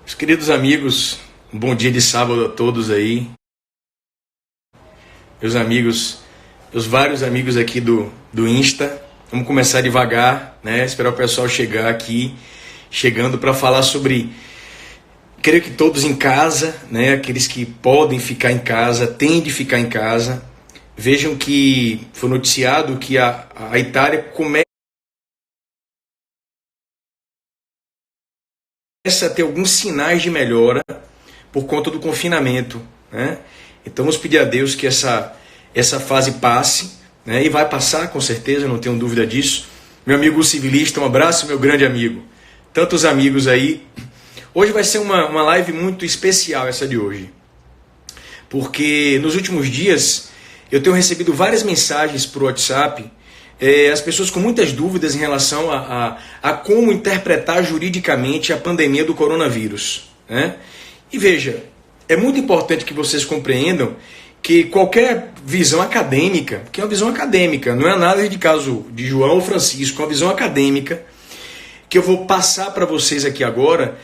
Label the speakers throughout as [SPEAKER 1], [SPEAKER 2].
[SPEAKER 1] Meus queridos amigos, um bom dia de sábado a todos aí. Meus amigos, meus vários amigos aqui do Insta. Vamos começar devagar, né? Esperar o pessoal chegar aqui, chegando para falar sobre, creio que todos em casa, né? Aqueles que podem ficar em casa, têm de ficar em casa. Vejam que foi noticiado que a Itália começa a ter alguns sinais de melhora por conta do confinamento, né? Então vamos pedir a Deus que essa fase passe, né? E vai passar com certeza, não tenho dúvida disso. Meu amigo civilista, um abraço, meu grande amigo. Tantos amigos aí. Hoje vai ser uma live muito especial essa de hoje, porque nos últimos dias eu tenho recebido várias mensagens por WhatsApp, as pessoas com muitas dúvidas em relação a como interpretar juridicamente a pandemia do coronavírus, né? E veja, é muito importante que vocês compreendam que qualquer visão acadêmica, que é uma visão acadêmica, não é nada de caso de João ou Francisco, é uma visão acadêmica que eu vou passar para vocês aqui agora,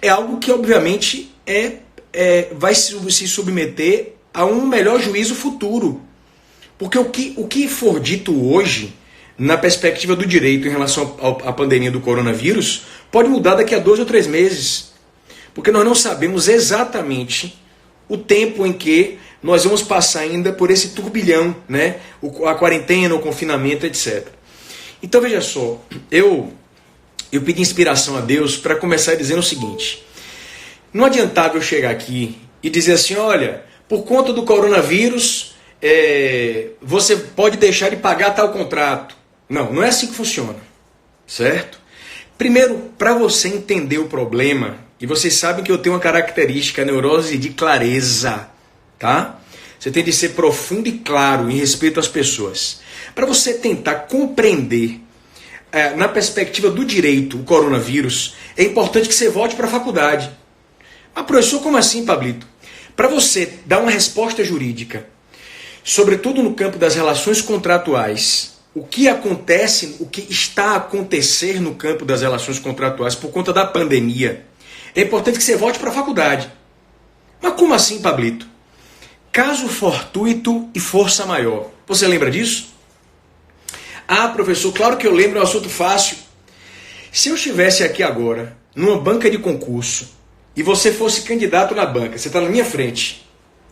[SPEAKER 1] é algo que obviamente vai se submeter a um melhor juízo futuro. Porque o que for dito hoje, na perspectiva do direito em relação à pandemia do coronavírus, pode mudar daqui a 2 ou 3 meses. Porque nós não sabemos exatamente o tempo em que nós vamos passar ainda por esse turbilhão, né? A quarentena, o confinamento, etc. Então veja só, eu pedi inspiração a Deus para começar dizendo o seguinte: não adiantava eu chegar aqui e dizer assim, olha, por conta do coronavírus, você pode deixar de pagar tal contrato. Não é assim que funciona, certo? Primeiro, para você entender o problema, e vocês sabem que eu tenho uma característica, a neurose de clareza, tá? Você tem de ser profundo e claro em respeito às pessoas. Para você tentar compreender, na perspectiva do direito, o coronavírus, é importante que você volte para a faculdade. Mas professor, como assim, Pablito? Para você dar uma resposta jurídica, sobretudo no campo das relações contratuais, o que acontece, o que está a acontecer no campo das relações contratuais por conta da pandemia, é importante que você volte para a faculdade. Mas como assim, Pablito? Caso fortuito e força maior. Você lembra disso? Ah, professor, claro que eu lembro, é um assunto fácil. Se eu estivesse aqui agora, numa banca de concurso, e você fosse candidato na banca, você está na minha frente,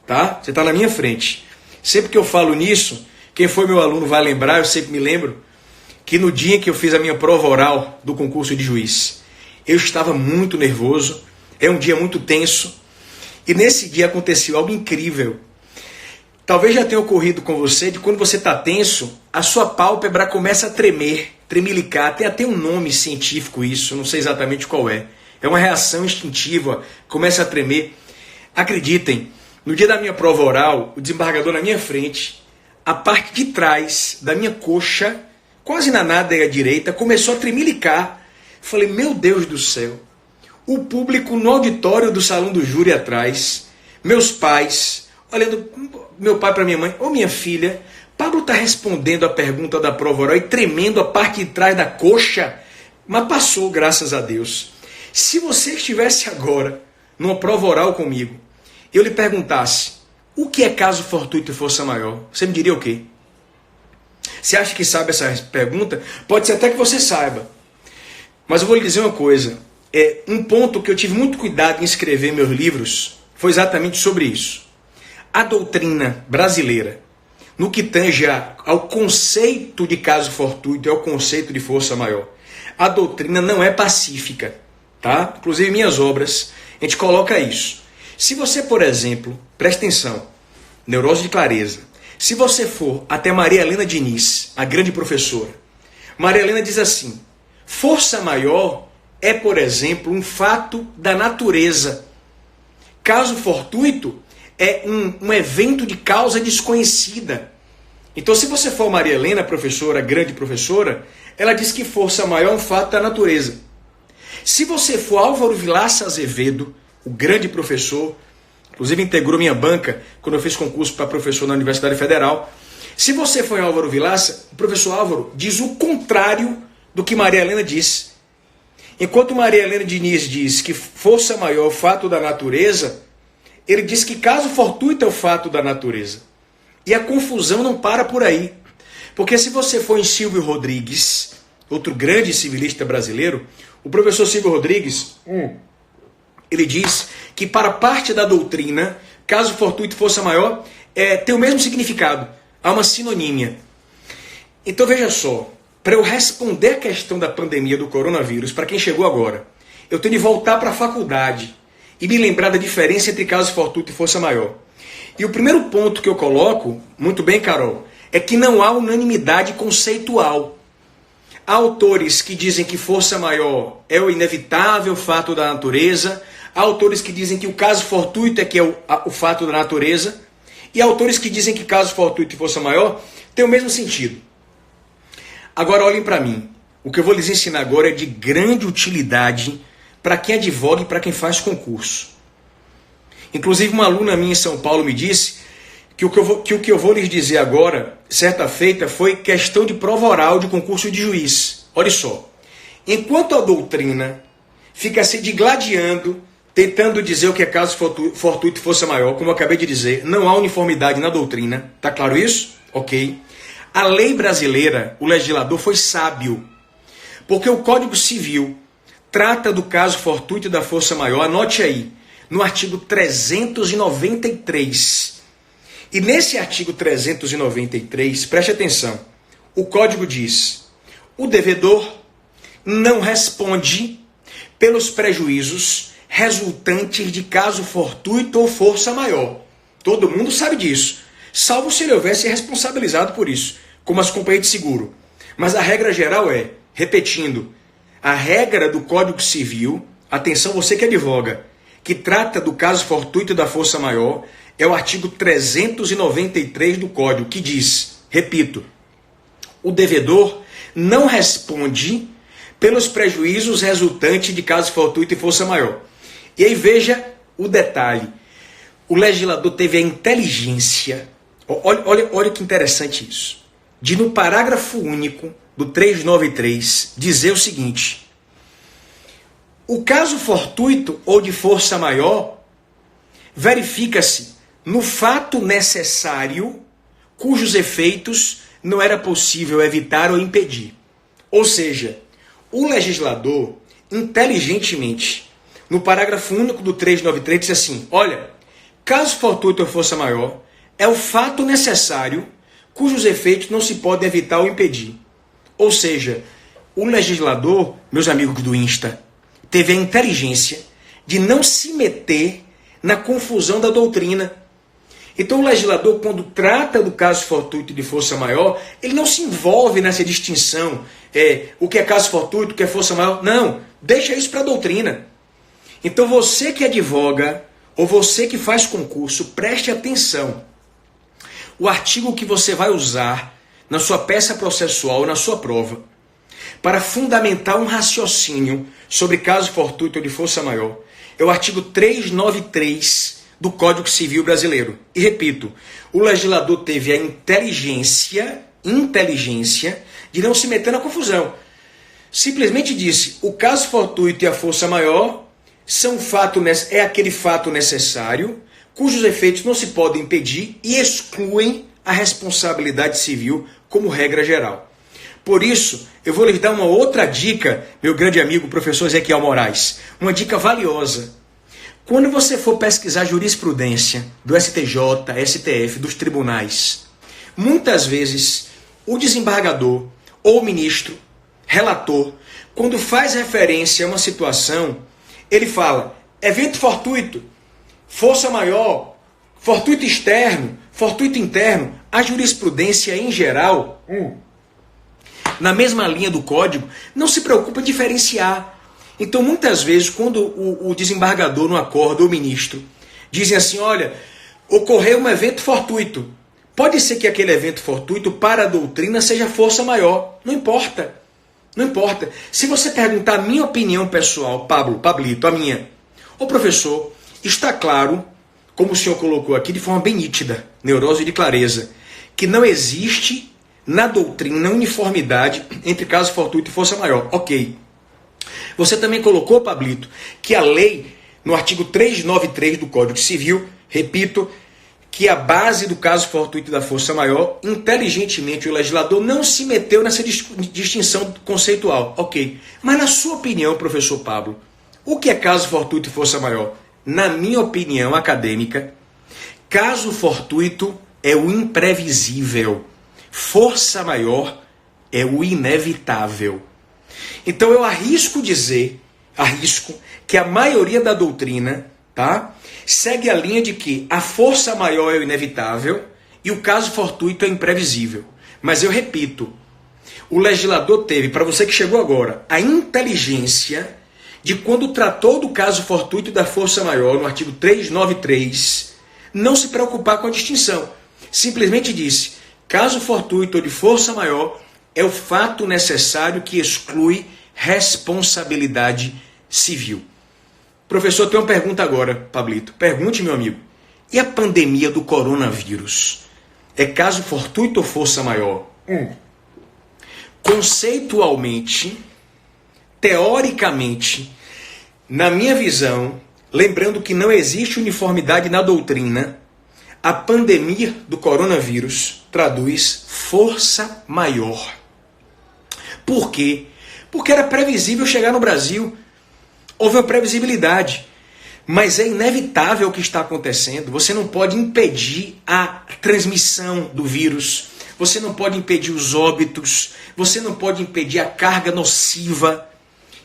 [SPEAKER 1] tá? Você está na minha frente. Sempre que eu falo nisso, quem foi meu aluno vai lembrar, eu sempre me lembro, que no dia que eu fiz a minha prova oral do concurso de juiz, eu estava muito nervoso, é um dia muito tenso, e nesse dia aconteceu algo incrível. Talvez já tenha ocorrido com você, de quando você está tenso, a sua pálpebra começa a tremer, tremelicar, tem até um nome científico isso, não sei exatamente qual é. É uma reação instintiva, começa a tremer. Acreditem, no dia da minha prova oral, o desembargador na minha frente, a parte de trás da minha coxa, quase na nádega direita, começou a tremelicar. Falei, meu Deus do céu, o público no auditório do salão do júri atrás, meus pais, olhando, meu pai para minha mãe, ô minha filha, Pablo está respondendo a pergunta da prova oral e tremendo a parte de trás da coxa, mas passou, graças a Deus. Se você estivesse agora numa prova oral comigo, eu lhe perguntasse, o que é caso fortuito e força maior? Você me diria o quê? Você acha que sabe essa pergunta? Pode ser até que você saiba. Mas eu vou lhe dizer uma coisa. Um ponto que eu tive muito cuidado em escrever meus livros foi exatamente sobre isso. A doutrina brasileira, no que tange ao conceito de caso fortuito e ao conceito de força maior, a doutrina não é pacífica, tá? Inclusive em minhas obras, a gente coloca isso. Se você, por exemplo, presta atenção, neurose de clareza, se você for até Maria Helena Diniz, a grande professora, Maria Helena diz assim, força maior é, por exemplo, um fato da natureza. Caso fortuito é um evento de causa desconhecida. Então, se você for Maria Helena, professora, grande professora, ela diz que força maior é um fato da natureza. Se você for Álvaro Vilaça Azevedo, o grande professor, inclusive integrou minha banca quando eu fiz concurso para professor na Universidade Federal. Se você for em Álvaro Vilaça, o professor Álvaro diz o contrário do que Maria Helena disse. Enquanto Maria Helena Diniz diz que força maior é o fato da natureza, ele diz que caso fortuito é o fato da natureza. E a confusão não para por aí. Porque se você for em Silvio Rodrigues, outro grande civilista brasileiro, o professor Silvio Rodrigues, ele diz que para parte da doutrina, caso fortuito e força maior, tem o mesmo significado. Há uma sinonímia. Então veja só, para eu responder a questão da pandemia do coronavírus, para quem chegou agora, eu tenho de voltar para a faculdade e me lembrar da diferença entre caso fortuito e força maior. E o primeiro ponto que eu coloco, muito bem, Carol, é que não há unanimidade conceitual. Há autores que dizem que força maior é o inevitável fato da natureza, há autores que dizem que o caso fortuito é que é o fato da natureza, e há autores que dizem que caso fortuito e força maior tem o mesmo sentido. Agora olhem para mim, o que eu vou lhes ensinar agora é de grande utilidade para quem advoga e para quem faz concurso. Inclusive uma aluna minha em São Paulo me disse que o que eu vou lhes dizer agora, certa feita, foi questão de prova oral de concurso de juiz. Olha só, enquanto a doutrina fica se digladiando, tentando dizer o que é caso fortuito e força maior, como eu acabei de dizer, não há uniformidade na doutrina, tá claro isso? Ok. A lei brasileira, o legislador foi sábio, porque o Código Civil trata do caso fortuito e da força maior, anote aí, no artigo 393. E nesse artigo 393, preste atenção, o Código diz: o devedor não responde pelos prejuízos resultantes de caso fortuito ou força maior. Todo mundo sabe disso, salvo se ele houvesse responsabilizado por isso, como as companhias de seguro. Mas a regra geral é, repetindo, a regra do Código Civil, atenção você que advoga, que trata do caso fortuito e da força maior, é o artigo 393 do Código, que diz, repito, o devedor não responde pelos prejuízos resultantes de caso fortuito e força maior. E aí veja o detalhe, o legislador teve a inteligência, olha que interessante isso, de no parágrafo único do 393 dizer o seguinte: o caso fortuito ou de força maior verifica-se no fato necessário cujos efeitos não era possível evitar ou impedir. Ou seja, o legislador, inteligentemente, no parágrafo único do 393, diz assim: olha, caso fortuito ou força maior é o fato necessário cujos efeitos não se podem evitar ou impedir. Ou seja, o legislador, meus amigos do Insta, teve a inteligência de não se meter na confusão da doutrina. Então o legislador, quando trata do caso fortuito de força maior, ele não se envolve nessa distinção, o que é caso fortuito, o que é força maior. Não, deixa isso para a doutrina. Então você que advoga, ou você que faz concurso, preste atenção. O artigo que você vai usar na sua peça processual, na sua prova, para fundamentar um raciocínio sobre caso fortuito ou de força maior, é o artigo 393 do Código Civil Brasileiro. E repito, o legislador teve a inteligência de não se meter na confusão. Simplesmente disse, o caso fortuito e a força maior é aquele fato necessário, cujos efeitos não se podem impedir e excluem a responsabilidade civil como regra geral. Por isso, eu vou lhes dar uma outra dica, meu grande amigo professor Ezequiel Moraes, uma dica valiosa. Quando você for pesquisar jurisprudência do STJ, STF, dos tribunais, muitas vezes o desembargador ou o ministro, relator, quando faz referência a uma situação, ele fala evento fortuito, força maior, fortuito externo, fortuito interno. A jurisprudência em geral, na mesma linha do código, não se preocupa em diferenciar. Então, muitas vezes, quando o desembargador no acordo, ou o ministro, dizem assim, olha, ocorreu um evento fortuito. Pode ser que aquele evento fortuito, para a doutrina, seja força maior. Não importa. Não importa. Se você perguntar a minha opinião pessoal, Pablito, a minha, ô professor, está claro, como o senhor colocou aqui de forma bem nítida, neurose e de clareza, que não existe na doutrina uniformidade entre caso fortuito e força maior. Ok. Você também colocou, Pablito, que a lei, no artigo 393 do Código Civil, repito, que a base do caso fortuito da força maior, inteligentemente o legislador não se meteu nessa distinção conceitual. Ok. Mas na sua opinião, professor Pablo, o que é caso fortuito e força maior? Na minha opinião acadêmica, caso fortuito é o imprevisível. Força maior é o inevitável. Então eu arrisco dizer, que a maioria da doutrina, tá, segue a linha de que a força maior é o inevitável e o caso fortuito é imprevisível. Mas eu repito, o legislador teve, para você que chegou agora, a inteligência de quando tratou do caso fortuito da força maior, no artigo 393, não se preocupar com a distinção. Simplesmente disse, caso fortuito ou de força maior é o fato necessário que exclui responsabilidade civil. Professor, tem uma pergunta agora, Pablito. Pergunte, meu amigo. E a pandemia do coronavírus? É caso fortuito ou força maior? Conceitualmente, teoricamente, na minha visão, lembrando que não existe uniformidade na doutrina, a pandemia do coronavírus traduz força maior. Por quê? Porque era previsível chegar no Brasil. Houve uma previsibilidade. Mas é inevitável o que está acontecendo. Você não pode impedir a transmissão do vírus. Você não pode impedir os óbitos. Você não pode impedir a carga nociva.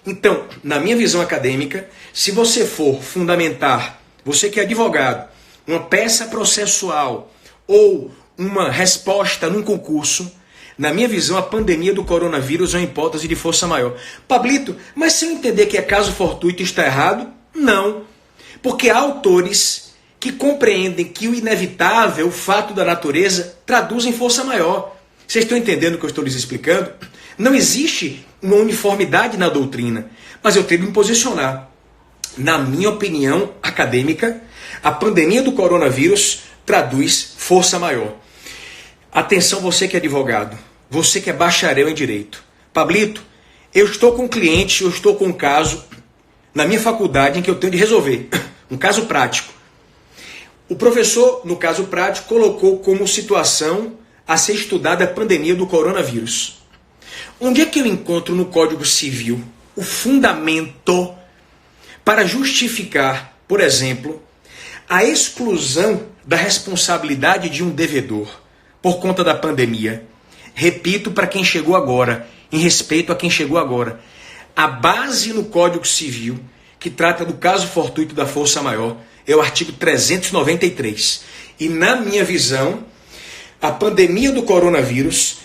[SPEAKER 1] Então, na minha visão acadêmica, se você for fundamentar, você que é advogado, uma peça processual ou uma resposta num concurso, na minha visão, a pandemia do coronavírus é uma hipótese de força maior. Pablito, mas se eu entender que é caso fortuito está errado? Não. Porque há autores que compreendem que o inevitável, o fato da natureza, traduzem força maior. Vocês estão entendendo o que eu estou lhes explicando? Não existe uma uniformidade na doutrina, mas eu tenho que me posicionar. Na minha opinião acadêmica, a pandemia do coronavírus traduz força maior. Atenção, você que é advogado, você que é bacharel em direito. Pablito, eu estou com um cliente, eu estou com um caso na minha faculdade em que eu tenho de resolver. Um caso prático. O professor, no caso prático, colocou como situação a ser estudada a pandemia do coronavírus. Onde é que eu encontro no Código Civil o fundamento para justificar, por exemplo, a exclusão da responsabilidade de um devedor por conta da pandemia? Repito para quem chegou agora, em respeito a quem chegou agora. A base no Código Civil que trata do caso fortuito da força maior é o artigo 393. E na minha visão, a pandemia do coronavírus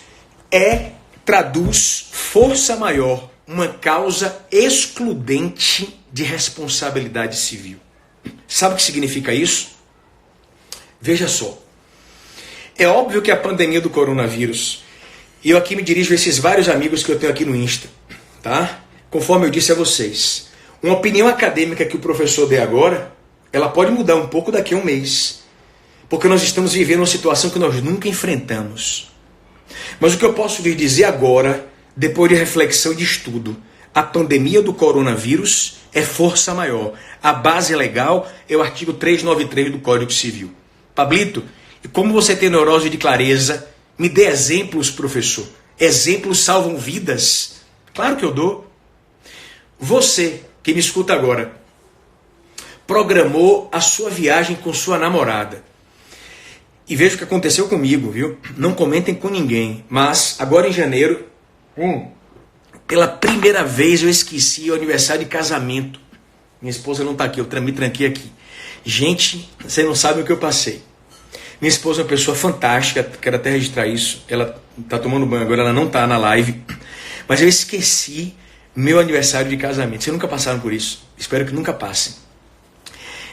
[SPEAKER 1] traduz força maior, uma causa excludente de responsabilidade civil. Sabe o que significa isso? Veja só. É óbvio que a pandemia do coronavírus, e eu aqui me dirijo a esses vários amigos que eu tenho aqui no Insta, tá? Conforme eu disse a vocês, uma opinião acadêmica que o professor dê agora, ela pode mudar um pouco daqui a um mês. Porque nós estamos vivendo uma situação que nós nunca enfrentamos. Mas o que eu posso lhe dizer agora, depois de reflexão e de estudo, a pandemia do coronavírus é força maior. A base legal é o artigo 393 do Código Civil. Pablito, e como você tem neurose de clareza, me dê exemplos, professor. Exemplos salvam vidas. Claro que eu dou. Você que me escuta agora, programou a sua viagem com sua namorada. E veja o que aconteceu comigo, viu? Não comentem com ninguém. Mas, agora em janeiro, pela primeira vez eu esqueci o aniversário de casamento. Minha esposa não está aqui, eu me tranquei aqui. Gente, vocês não sabem o que eu passei. Minha esposa é uma pessoa fantástica, quero até registrar isso. Ela está tomando banho agora, ela não está na live. Mas eu esqueci meu aniversário de casamento. Vocês nunca passaram por isso? Espero que nunca passem.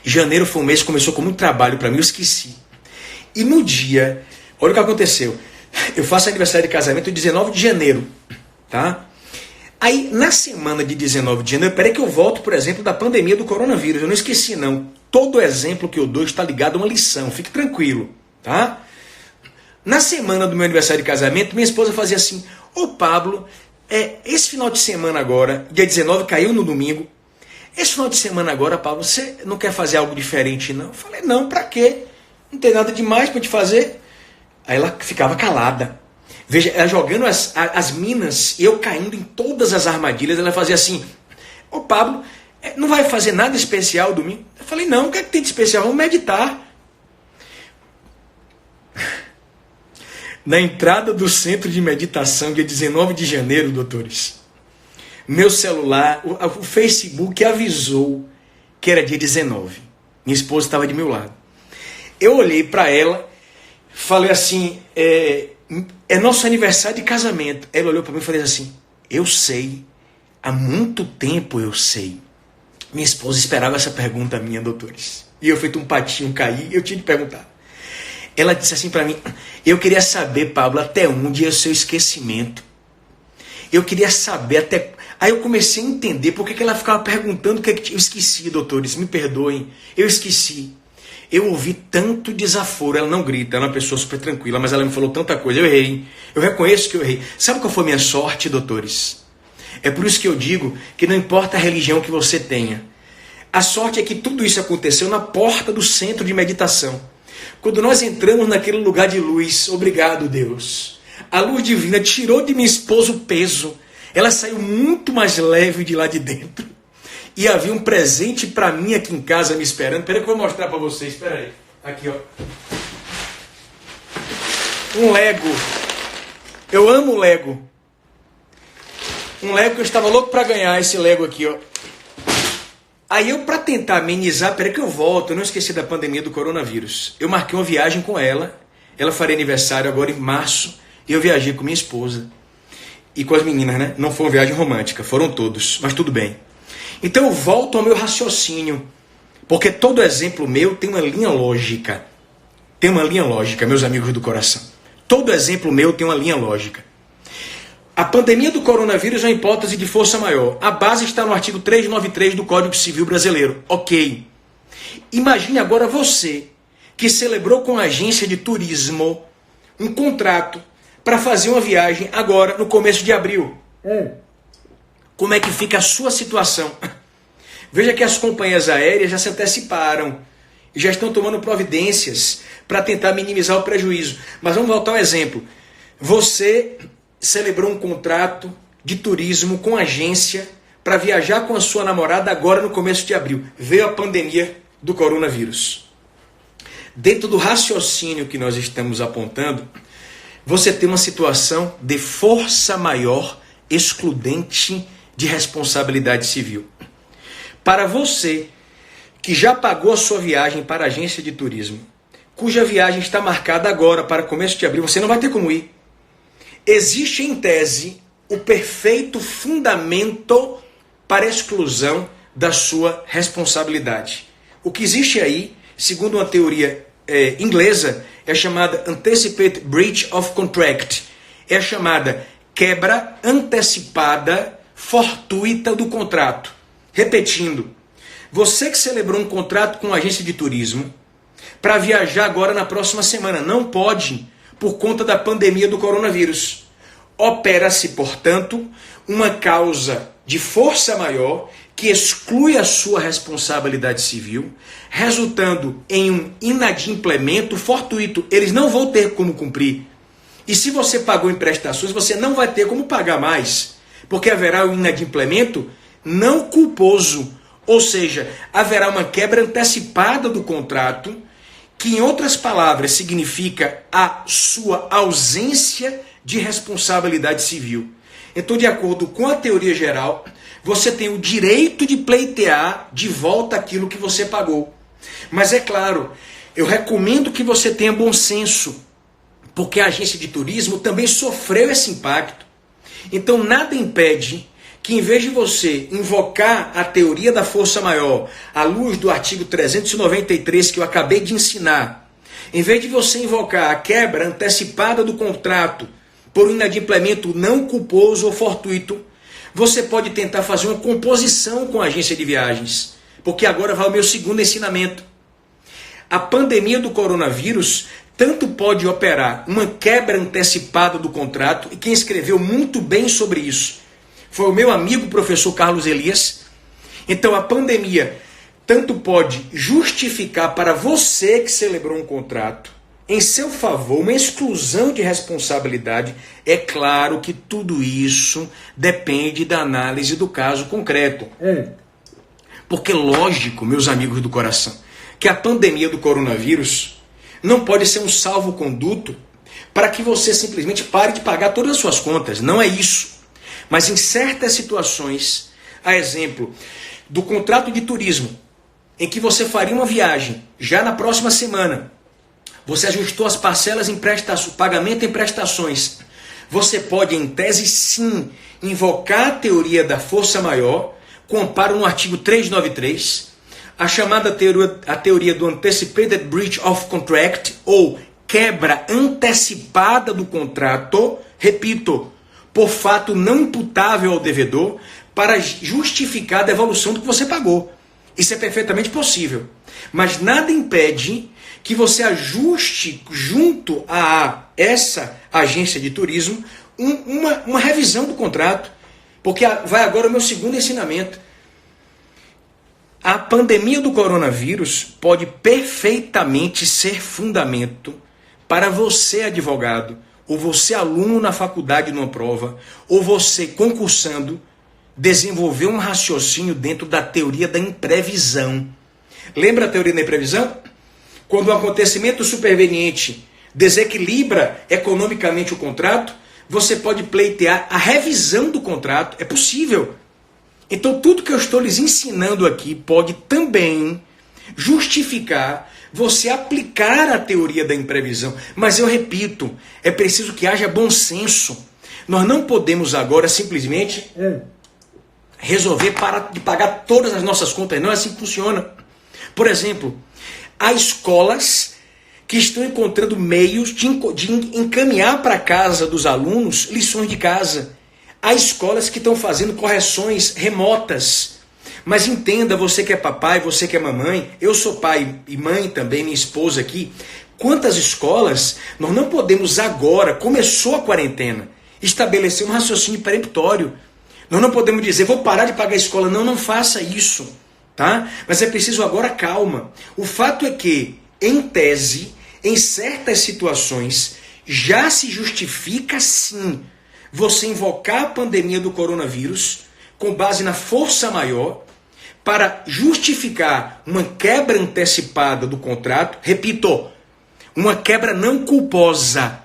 [SPEAKER 1] Janeiro foi um mês que começou com muito trabalho para mim, eu esqueci. E no dia, olha o que aconteceu. Eu faço aniversário de casamento 19 de janeiro, tá? Aí, na semana de 19 de janeiro, peraí que eu volto, por exemplo, da pandemia do coronavírus. Eu não esqueci, não. Todo exemplo que eu dou está ligado a uma lição. Fique tranquilo, tá? Na semana do meu aniversário de casamento, minha esposa fazia assim: ô Pablo, esse final de semana agora, dia 19, caiu no domingo. Esse final de semana agora, Pablo, você não quer fazer algo diferente, não? Eu falei, não, pra quê? Não tem nada demais pra te fazer. Aí ela ficava calada. Veja, ela jogando as minas e eu caindo em todas as armadilhas. Ela fazia assim, ô Pablo, não vai fazer nada especial domingo? Eu falei, não, o que é que tem de especial? Vamos meditar. Na entrada do centro de meditação, dia 19 de janeiro, doutores, meu celular, o Facebook avisou que era dia 19. Minha esposa estava de meu lado. Eu olhei para ela, falei assim, é nosso aniversário de casamento. Ela olhou para mim e falou assim, eu sei, há muito tempo eu sei. Minha esposa esperava essa pergunta minha, doutores. E eu feito um patinho cair, eu tinha de perguntar. Ela disse assim para mim, eu queria saber, Pablo, até onde é o seu esquecimento. Eu queria saber até... Aí eu comecei a entender por que ela ficava perguntando o que eu esqueci, doutores, me perdoem, eu esqueci. Eu ouvi tanto desaforo, ela não grita, ela é uma pessoa super tranquila, mas ela me falou tanta coisa, eu errei, eu reconheço que eu errei. Sabe qual foi a minha sorte, doutores? É por isso que eu digo que não importa a religião que você tenha. A sorte é que tudo isso aconteceu na porta do centro de meditação. Quando nós entramos naquele lugar de luz, obrigado Deus, a luz divina tirou de minha esposa o peso, ela saiu muito mais leve de lá de dentro. E havia um presente para mim aqui em casa me esperando. Espera que eu vou mostrar para vocês, espera aí. Aqui, ó. Um Lego. Eu amo Lego. Um Lego que eu estava louco para ganhar, esse Lego aqui, ó. Aí eu, para tentar amenizar, peraí que eu volto, eu não esqueci da pandemia do coronavírus. Eu marquei uma viagem com ela. Ela faria aniversário agora em março. E eu viajei com minha esposa. E com as meninas, né? Não foi uma viagem romântica, foram todos, mas tudo bem. Então eu volto ao meu raciocínio, porque todo exemplo meu tem uma linha lógica. Tem uma linha lógica, meus amigos do coração. Todo exemplo meu tem uma linha lógica. A pandemia do coronavírus é uma hipótese de força maior. A base está no artigo 393 do Código Civil Brasileiro. Ok. Imagine agora você, que celebrou com a agência de turismo um contrato para fazer uma viagem agora no começo de abril. Como é que fica a sua situação? Veja que as companhias aéreas já se anteciparam e já estão tomando providências para tentar minimizar o prejuízo. Mas vamos voltar ao exemplo. Você celebrou um contrato de turismo com agência para viajar com a sua namorada agora no começo de abril. Veio a pandemia do coronavírus. Dentro do raciocínio que nós estamos apontando, você tem uma situação de força maior excludente de responsabilidade civil. Para você que já pagou a sua viagem para a agência de turismo, cuja viagem está marcada agora para começo de abril, você não vai ter como ir. Existe em tese o perfeito fundamento para a exclusão da sua responsabilidade. O que existe aí, segundo uma teoria inglesa, é chamada Anticipated Breach of Contract. É a chamada quebra antecipada fortuita do contrato. Repetindo, você que celebrou um contrato com uma agência de turismo para viajar agora na próxima semana, não pode por conta da pandemia do coronavírus. Opera-se, portanto, uma causa de força maior que exclui a sua responsabilidade civil, resultando em um inadimplemento fortuito. Eles não vão ter como cumprir. E se você pagou em prestações, você não vai ter como pagar mais, porque haverá um inadimplemento não culposo, ou seja, haverá uma quebra antecipada do contrato, que em outras palavras significa a sua ausência de responsabilidade civil. Então, de acordo com a teoria geral, você tem o direito de pleitear de volta aquilo que você pagou. Mas é claro, eu recomendo que você tenha bom senso, porque a agência de turismo também sofreu esse impacto. Então nada impede que, em vez de você invocar a teoria da força maior, à luz do artigo 393 que eu acabei de ensinar, em vez de você invocar a quebra antecipada do contrato por um inadimplemento não culposo ou fortuito, você pode tentar fazer uma composição com a agência de viagens. Porque agora vai o meu segundo ensinamento. A pandemia do coronavírus tanto pode operar uma quebra antecipada do contrato, e quem escreveu muito bem sobre isso foi o meu amigo professor Carlos Elias. Então a pandemia tanto pode justificar para você que celebrou um contrato em seu favor uma exclusão de responsabilidade. É claro que tudo isso depende da análise do caso concreto. Porque lógico, meus amigos do coração, que a pandemia do coronavírus não pode ser um salvo-conduto para que você simplesmente pare de pagar todas as suas contas. Não é isso. Mas em certas situações, a exemplo do contrato de turismo, em que você faria uma viagem já na próxima semana, você ajustou as parcelas em pagamento em prestações, você pode, em tese, sim, invocar a teoria da força maior, com amparo no artigo 393, a chamada teoria do Anticipated Breach of Contract, ou quebra antecipada do contrato, repito, por fato não imputável ao devedor, para justificar a devolução do que você pagou. Isso é perfeitamente possível. Mas nada impede que você ajuste junto a essa agência de turismo uma revisão do contrato. Porque vai agora o meu segundo ensinamento. A pandemia do coronavírus pode perfeitamente ser fundamento para você, advogado, ou você, aluno na faculdade numa prova, ou você, concursando, desenvolver um raciocínio dentro da teoria da imprevisão. Lembra a teoria da imprevisão? Quando um acontecimento superveniente desequilibra economicamente o contrato, você pode pleitear a revisão do contrato. É possível. Então tudo que eu estou lhes ensinando aqui pode também justificar você aplicar a teoria da imprevisão. Mas eu repito, é preciso que haja bom senso. Nós não podemos agora simplesmente resolver parar de pagar todas as nossas contas. Não é assim que funciona. Por exemplo, há escolas que estão encontrando meios de encaminhar para a casa dos alunos lições de casa. Há escolas que estão fazendo correções remotas. Mas entenda, você que é papai, você que é mamãe, eu sou pai e mãe também, minha esposa aqui. Quantas escolas nós não podemos agora, começou a quarentena, estabelecer um raciocínio peremptório. Nós não podemos dizer, vou parar de pagar a escola. Não, não faça isso, tá? Mas é preciso agora calma. O fato é que, em tese, em certas situações, já se justifica sim você invocar a pandemia do coronavírus com base na força maior para justificar uma quebra antecipada do contrato. Repito, uma quebra não culposa,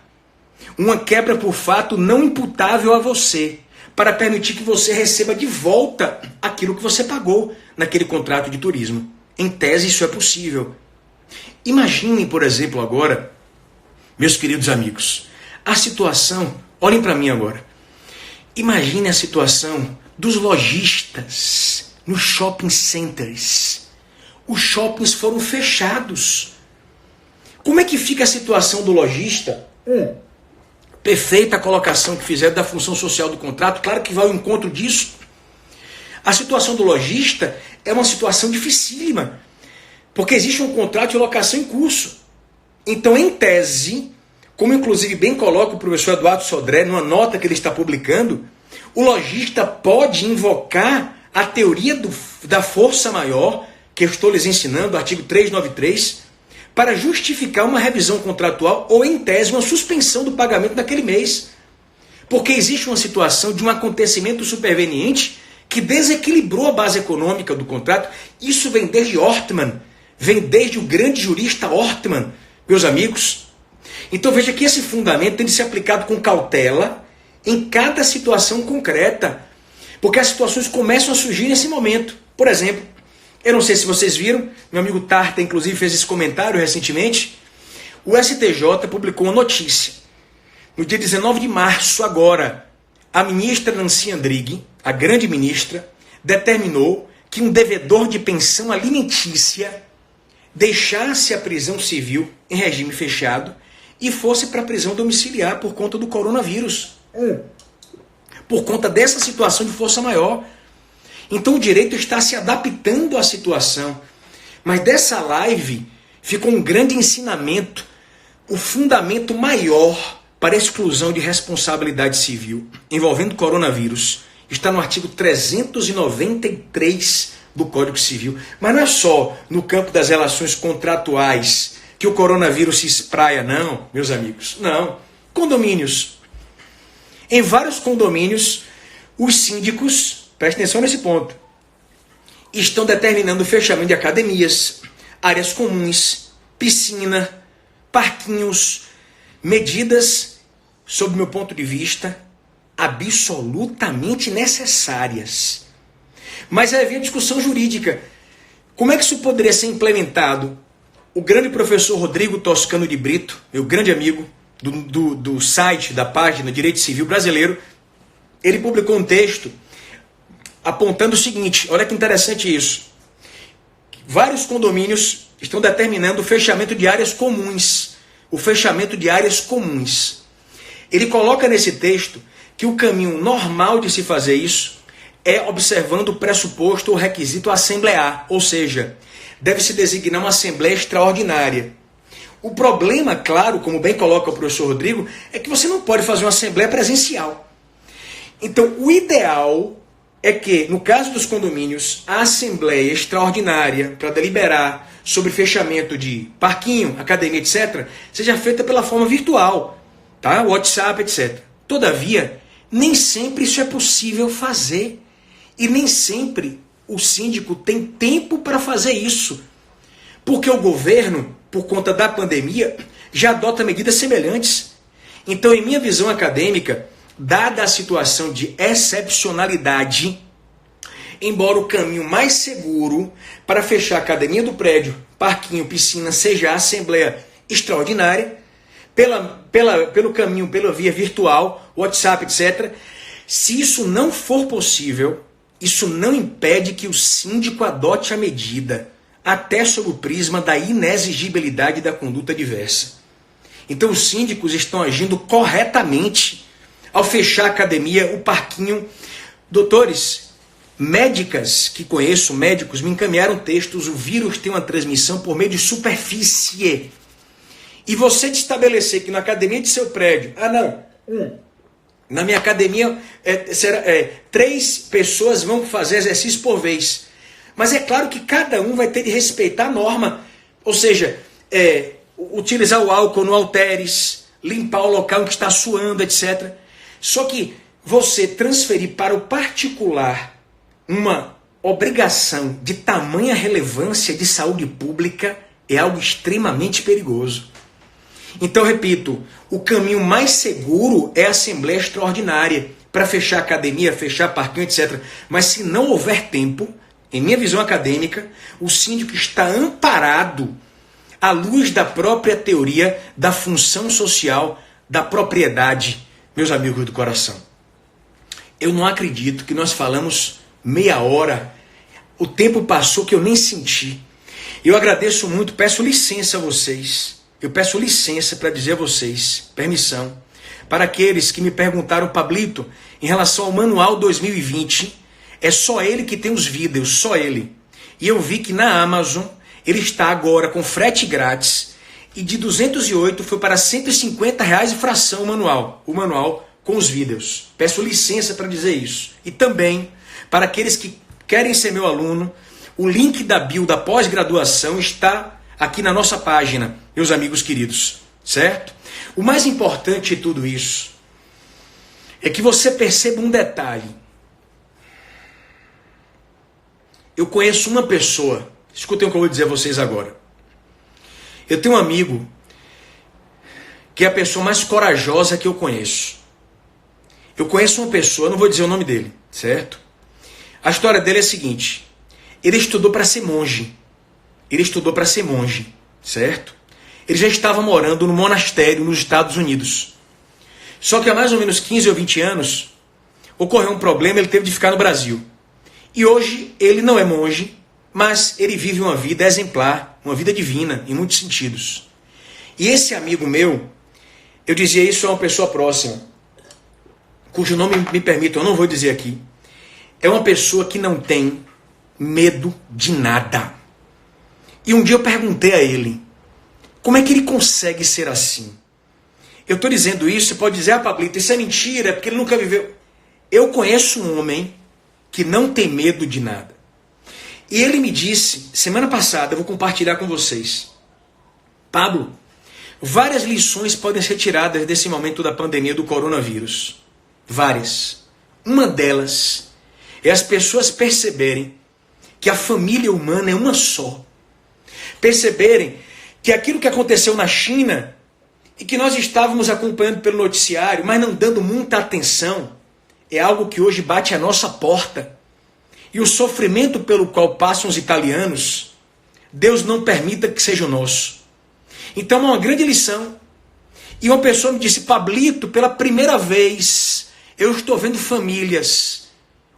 [SPEAKER 1] uma quebra por fato não imputável a você, para permitir que você receba de volta aquilo que você pagou naquele contrato de turismo. Em tese, isso é possível. Imaginem, por exemplo, agora, meus queridos amigos, a situação, olhem para mim agora, imagine a situação dos lojistas nos shopping centers. Os shoppings foram fechados. Como é que fica a situação do lojista? Perfeita a colocação que fizeram da função social do contrato, claro que vai ao encontro disso. A situação do lojista é uma situação dificílima, porque existe um contrato de locação em curso. Então, em tese, como inclusive bem coloca o professor Eduardo Sodré numa nota que ele está publicando, o lojista pode invocar a teoria da força maior, que eu estou lhes ensinando, artigo 393, para justificar uma revisão contratual ou, em tese, uma suspensão do pagamento daquele mês. Porque existe uma situação de um acontecimento superveniente que desequilibrou a base econômica do contrato. Isso vem desde Ortmann, vem desde o grande jurista Ortmann, meus amigos. Então veja que esse fundamento tem de ser aplicado com cautela em cada situação concreta, porque as situações começam a surgir nesse momento. Por exemplo, eu não sei se vocês viram, meu amigo Tarta inclusive fez esse comentário recentemente, o STJ publicou uma notícia. No dia 19 de março, agora, a ministra Nancy Andrighi, a grande ministra, determinou que um devedor de pensão alimentícia deixasse a prisão civil em regime fechado e fosse para a prisão domiciliar por conta do coronavírus. Por conta dessa situação de força maior. Então o direito está se adaptando à situação. Mas dessa live ficou um grande ensinamento o fundamento maior para a exclusão de responsabilidade civil envolvendo coronavírus está no artigo 393 do Código Civil. Mas não é só no campo das relações contratuais que o coronavírus se espraia, não, meus amigos. Não. Condomínios. Em vários condomínios, os síndicos, prestem atenção nesse ponto, estão determinando o fechamento de academias, áreas comuns, piscina, parquinhos, medidas, sob meu ponto de vista, absolutamente necessárias. Mas havia discussão jurídica. Como é que isso poderia ser implementado? O grande professor Rodrigo Toscano de Brito, meu grande amigo, do site, da página Direito Civil Brasileiro, ele publicou um texto apontando o seguinte, olha que interessante isso. Vários condomínios estão determinando o fechamento de áreas comuns. O fechamento de áreas comuns. Ele coloca nesse texto que o caminho normal de se fazer isso é observando o pressuposto ou requisito assemblear, ou seja, deve-se designar uma assembleia extraordinária. O problema, claro, como bem coloca o professor Rodrigo, é que você não pode fazer uma assembleia presencial. Então, o ideal é que, no caso dos condomínios, a assembleia extraordinária para deliberar sobre fechamento de parquinho, academia, etc., seja feita pela forma virtual, tá? WhatsApp, etc. Todavia, nem sempre isso é possível fazer. E nem sempre o síndico tem tempo para fazer isso. Porque o governo, por conta da pandemia, já adota medidas semelhantes. Então, em minha visão acadêmica, dada a situação de excepcionalidade, embora o caminho mais seguro para fechar a academia do prédio, parquinho, piscina, seja a assembleia extraordinária, pelo caminho, pela via virtual, WhatsApp, etc., se isso não for possível, isso não impede que o síndico adote a medida, até sob o prisma da inexigibilidade da conduta diversa. Então os síndicos estão agindo corretamente ao fechar a academia, o parquinho. Doutores, médicas que conheço, médicos, me encaminharam textos, o vírus tem uma transmissão por meio de superfície. E você de estabelecer que na academia de seu prédio, na minha academia, 3 pessoas vão fazer exercício por vez. Mas é claro que cada um vai ter de respeitar a norma. Ou seja, utilizar o álcool no halteres, limpar o local em que está suando, etc. Só que você transferir para o particular uma obrigação de tamanha relevância de saúde pública é algo extremamente perigoso. Então, repito, o caminho mais seguro é a Assembleia Extraordinária para fechar academia, fechar parquinho, etc. Mas se não houver tempo, em minha visão acadêmica, o síndico está amparado à luz da própria teoria da função social da propriedade, meus amigos do coração. Eu não acredito que nós falamos meia hora, o tempo passou que eu nem senti. Eu agradeço muito, peço licença a vocês. Eu peço licença para dizer a vocês, permissão, para aqueles que me perguntaram, Pablito, em relação ao Manual 2020, é só ele que tem os vídeos, só ele. E eu vi que na Amazon, ele está agora com frete grátis, e de 208 foi para R$150 e fração o manual com os vídeos. Peço licença para dizer isso. E também, para aqueles que querem ser meu aluno, o link da bio da pós-graduação está aqui na nossa página, meus amigos queridos, certo? O mais importante de tudo isso é que você perceba um detalhe. Eu conheço uma pessoa, escutem o que eu vou dizer a vocês agora. Eu tenho um amigo que é a pessoa mais corajosa que eu conheço. Eu conheço uma pessoa, não vou dizer o nome dele, certo? A história dele é a seguinte: ele estudou para ser monge. Certo? Ele já estava morando no monastério nos Estados Unidos. Só que há mais ou menos 15 ou 20 anos, ocorreu um problema, ele teve de ficar no Brasil. E hoje ele não é monge, mas ele vive uma vida exemplar, uma vida divina, em muitos sentidos. E esse amigo meu, eu dizia isso a uma pessoa próxima, cujo nome me permite, eu não vou dizer aqui, é uma pessoa que não tem medo de nada. E um dia eu perguntei a ele, Como é que ele consegue ser assim? Eu estou dizendo isso, você pode dizer, Pablito, isso é mentira, porque ele nunca viveu. Eu conheço um homem que não tem medo de nada. E ele me disse, semana passada, eu vou compartilhar com vocês. Pablo, várias lições podem ser tiradas desse momento da pandemia do coronavírus. Várias. Uma delas é as pessoas perceberem que a família humana é uma só. Perceberem que aquilo que aconteceu na China e que nós estávamos acompanhando pelo noticiário, mas não dando muita atenção, é algo que hoje bate à nossa porta. E o sofrimento pelo qual passam os italianos, Deus não permita que seja o nosso. Então é uma grande lição. E uma pessoa me disse, Pablito, pela primeira vez eu estou vendo famílias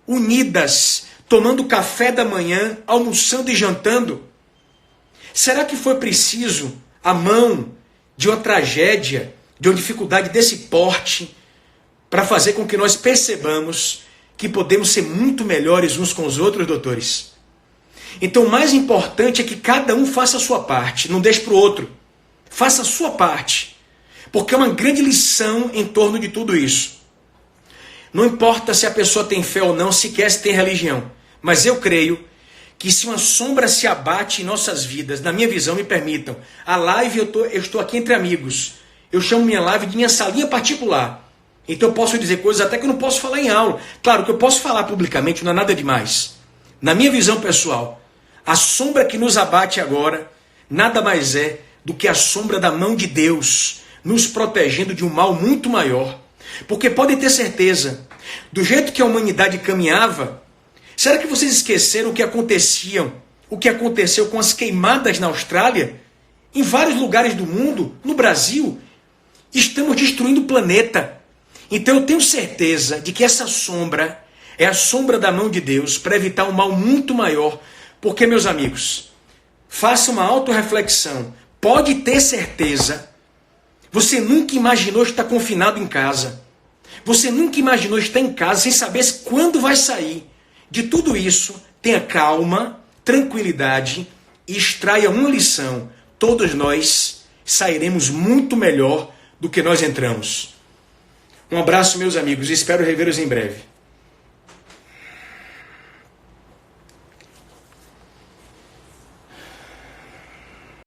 [SPEAKER 1] unidas, tomando café da manhã, almoçando e jantando. Será que foi preciso a mão de uma tragédia, de uma dificuldade desse porte, para fazer com que nós percebamos que podemos ser muito melhores uns com os outros, doutores? Então o mais importante é que cada um faça a sua parte, não deixe para o outro. Faça a sua parte, porque é uma grande lição em torno de tudo isso. Não importa se a pessoa tem fé ou não, sequer se tem religião, mas eu creio que se uma sombra se abate em nossas vidas, na minha visão, me permitam, a live eu estou aqui entre amigos, eu chamo minha live de minha salinha particular, então eu posso dizer coisas até que eu não posso falar em aula. Claro que eu posso falar publicamente, não é nada demais. Na minha visão pessoal, a sombra que nos abate agora, nada mais é do que a sombra da mão de Deus, nos protegendo de um mal muito maior. Porque podem ter certeza, do jeito que a humanidade caminhava, será que vocês esqueceram o que aconteceu com as queimadas na Austrália? Em vários lugares do mundo, no Brasil, estamos destruindo o planeta. Então eu tenho certeza de que essa sombra é a sombra da mão de Deus para evitar um mal muito maior. Porque, meus amigos, faça uma autorreflexão. Pode ter certeza, você nunca imaginou estar confinado em casa. Você nunca imaginou estar em casa sem saber quando vai sair. De tudo isso, tenha calma, tranquilidade e extraia uma lição. Todos nós sairemos muito melhor do que nós entramos. Um abraço, meus amigos, e espero revê-los em breve.